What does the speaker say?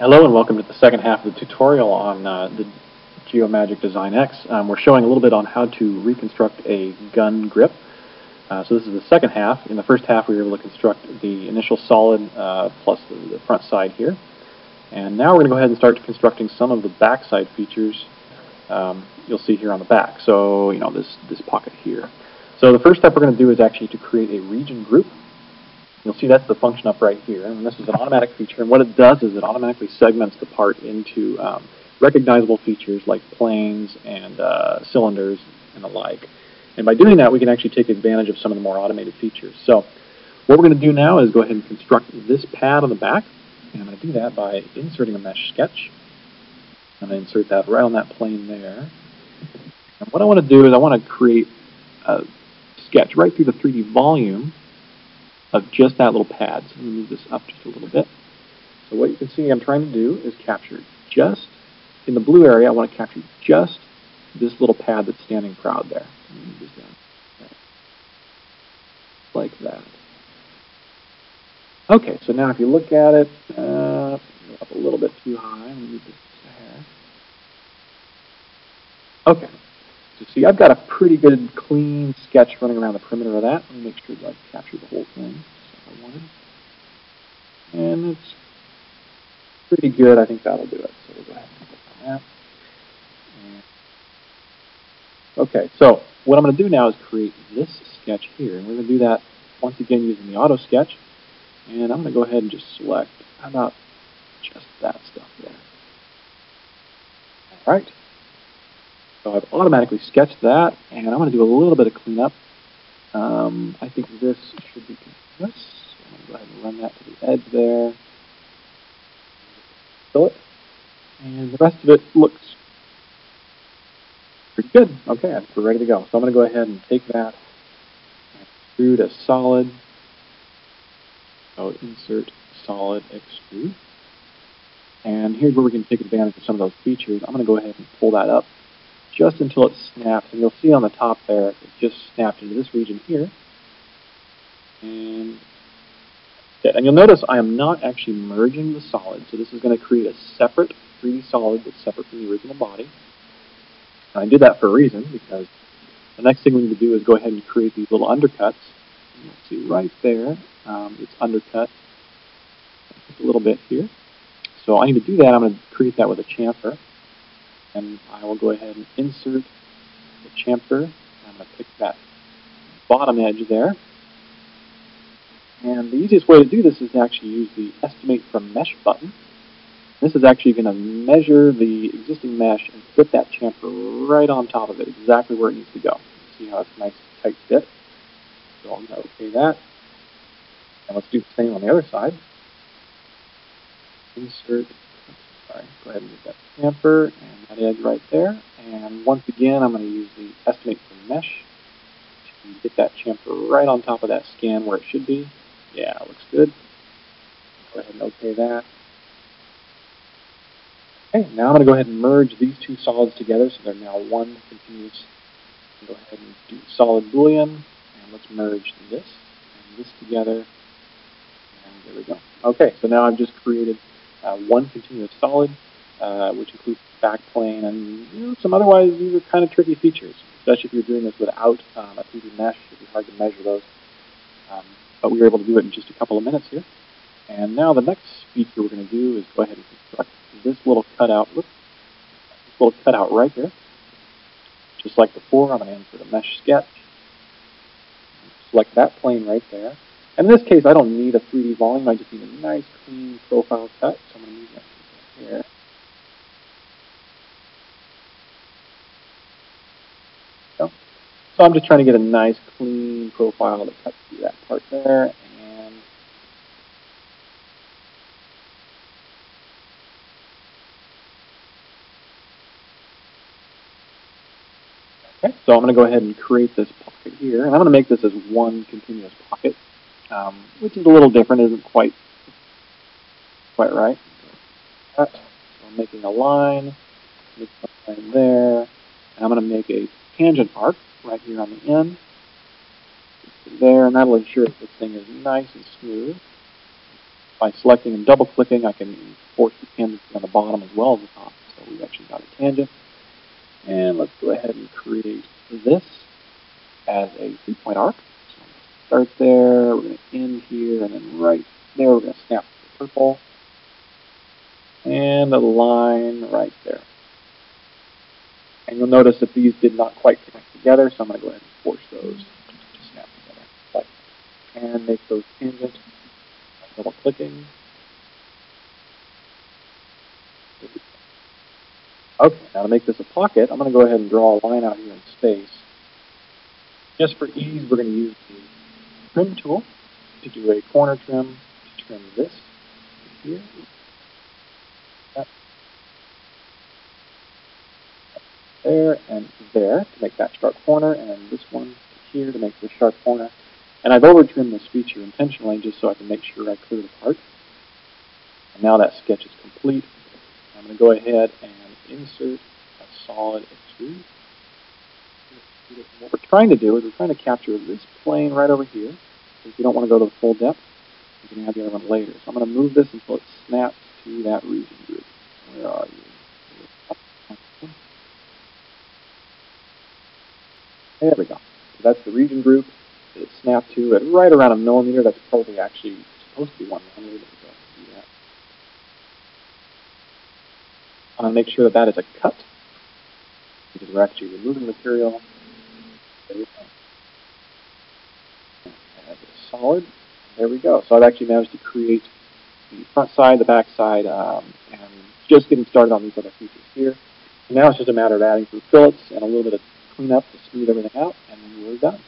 Hello and welcome to the second half of the tutorial on the Geomagic Design X. We're showing a little bit on how to reconstruct a gun grip. So this is the second half. In the first half we were able to construct the initial solid plus the front side here. And now we're going to go ahead and start constructing some of the backside features you'll see here on the back. So, this pocket here. So the first step we're going to do is actually to create a region group. You'll see that's the function up right here, and this is an automatic feature, and what it does is it automatically segments the part into recognizable features like planes and cylinders and the like. And by doing that, we can actually take advantage of some of the more automated features. So what we're going to do now is go ahead and construct this pad on the back, and I'm going to do that by inserting a mesh sketch. I'm going to insert that right on that plane there. And what I want to do is I want to create a sketch right through the 3D volume of just that little pad. So I'm going to move this up just a little bit. So what you can see I'm trying to do is capture just, in the blue area, I want to capture just this little pad that's standing proud there. Let me move this down. Like that. Okay, so now if you look at it, go up a little bit too high. Let me move this a hair. Okay. So see, I've got a pretty good, clean sketch running around the perimeter of that. Let me make sure that I capture the whole thing. That's what I wanted. And it's pretty good. I think that'll do it. So we'll go ahead and click on that. And okay, so what I'm going to do now is create this sketch here. And we're going to do that once again using the auto sketch. And I'm going to go ahead and just select, how about just that stuff there. All right. So I've automatically sketched that, and I'm going to do a little bit of cleanup. I think this should be continuous. So I'm going to go ahead and run that to the edge there. Fill it. And the rest of it looks pretty good. Okay, we're ready to go. So I'm going to go ahead and take that and extrude as solid. So insert solid extrude. And here's where we can take advantage of some of those features. I'm going to go ahead and pull that up just until it snaps, and you'll see on the top there, it just snapped into this region here. And you'll notice I am not actually merging the solid, so this is going to create a separate 3D solid that's separate from the original body. And I did that for a reason, because the next thing we need to do is go ahead and create these little undercuts. And you'll see right there, it's undercut just a little bit here. So I need to do that. I'm going to create that with a chamfer. And I will go ahead and insert the chamfer. I'm going to pick that bottom edge there. And the easiest way to do this is to actually use the Estimate from Mesh button. This is actually going to measure the existing mesh and fit that chamfer right on top of it, exactly where it needs to go. See how it's a nice tight fit? So I'm going to OK that. And let's do the same on the other side. Insert. Sorry, go ahead and use that chamfer and that edge right there. And once again, I'm going to use the Estimate from Mesh to get that chamfer right on top of that scan where it should be. Yeah, it looks good. Go ahead and OK that. Okay, now I'm going to go ahead and merge these two solids together so they're now one continuous. Go ahead and do solid boolean, and let's merge this and this together. And there we go. Okay, so now I've just created one continuous solid, which includes the back plane, and some otherwise these are kind of tricky features, especially if you're doing this without a 3D mesh. It'd be hard to measure those, but we were able to do it in just a couple of minutes here. And now the next feature we're going to do is go ahead and construct this little cutout. Whoops, this little cutout right here, just like before. I'm going to insert a mesh sketch, select that plane right there. And in this case, I don't need a 3D volume. I just need a nice, clean profile cut. So I'm going to use that here. So I'm just trying to get a nice, clean profile that cuts through that part there. And okay, so I'm going to go ahead and create this pocket here. And I'm going to make this as one continuous pocket. Which is a little different, isn't quite right. So I'm making a line, there, and I'm going to make a tangent arc right here on the end, there, and that'll ensure that this thing is nice and smooth. by selecting and double-clicking, I can force the tangent on the bottom as well as the top. So we've actually got a tangent. And let's go ahead and create this as a 3-point arc. So I'm going to start there, we're going to end here, and then right there we're going to snap the purple. And a line right there. And you'll notice that these did not quite connect together, so I'm going to go ahead and force those to snap together. Like, and make those tangent by double-clicking. Okay, now to make this a pocket, I'm going to go ahead and draw a line out here in space. Just for ease, we're going to use the trim tool to do a corner trim to trim this here. There and there to make that sharp corner, and this one here to make the sharp corner. And I've over-trimmed this feature intentionally just so I can make sure I clear the part. And now that sketch is complete. I'm going to go ahead and insert a solid extrude. What we're trying to do is we're trying to capture this plane right over here. If you don't want to go to the full depth, you can have the other one later. So I'm going to move this until it snaps to that region group. Where are you? There we go. So that's the region group. It snapped to at right around 1 millimeter. That's probably actually supposed to be 1 millimeter. Do that. I'm going to make sure that that is a cut because we're actually removing material. There we go. And it's solid. There we go. So I've actually managed to create the front side, the back side, and just getting started on these other features here. And now it's just a matter of adding some fillets and a little bit of clean up to smooth everything out, and then we're done.